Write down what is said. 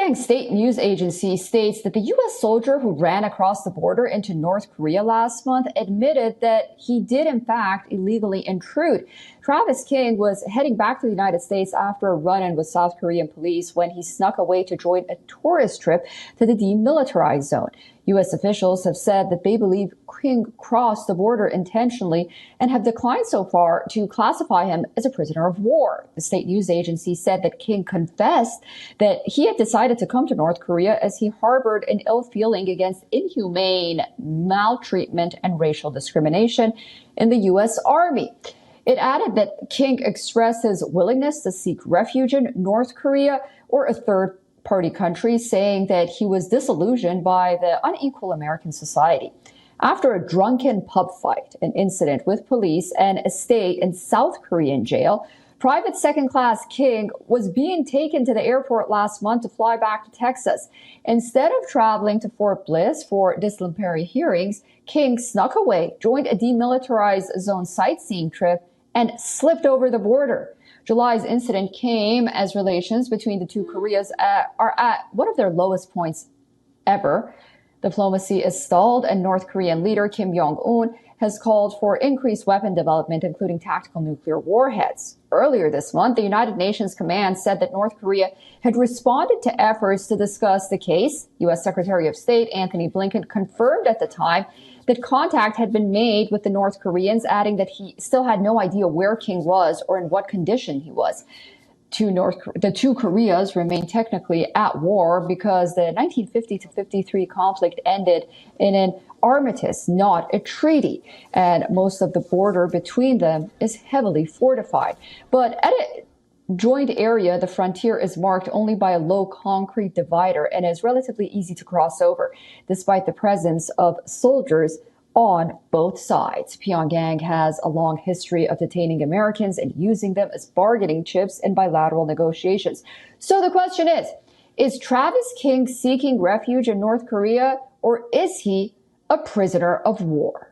Pyongyang state news agency states that the U.S. soldier who ran across the border into North Korea last month admitted that he did, in fact, illegally intrude. Travis King was heading back to the United States after a run-in with South Korean police when he snuck away to join a tourist trip to the demilitarized zone. U.S. officials have said that they believe King crossed the border intentionally and have declined so far to classify him as a prisoner of war. The state news agency said that King confessed that he had decided to come to North Korea as he harbored an ill feeling against inhumane maltreatment and racial discrimination in the U.S. Army. It added that King expressed his willingness to seek refuge in North Korea or a third-party country, saying that he was disillusioned by the unequal American society. After a drunken pub fight, an incident with police, and a stay in South Korean jail, Private second-class King was being taken to the airport last month to fly back to Texas. Instead of traveling to Fort Bliss for disciplinary hearings, King snuck away, joined a demilitarized zone sightseeing trip, and slipped over the border. July's incident came as relations between the two Koreas are at one of their lowest points ever. Diplomacy is stalled, and North Korean leader Kim Jong-un has called for increased weapon development, including tactical nuclear warheads. Earlier this month, the United Nations command said that North Korea had responded to efforts to discuss the case. U.S. Secretary of State Antony Blinken confirmed at the time that contact had been made with the North Koreans, adding that he still had no idea where King was or in what condition he was. The two Koreas remain technically at war because the 1950 to 53 conflict ended in an armistice, not a treaty, and most of the border between them is heavily fortified. But at a joint area, the frontier is marked only by a low concrete divider and is relatively easy to cross over, despite the presence of soldiers on both sides. Pyongyang has a long history of detaining Americans and using them as bargaining chips in bilateral negotiations. So the question is Travis King seeking refuge in North Korea, or is he a prisoner of war?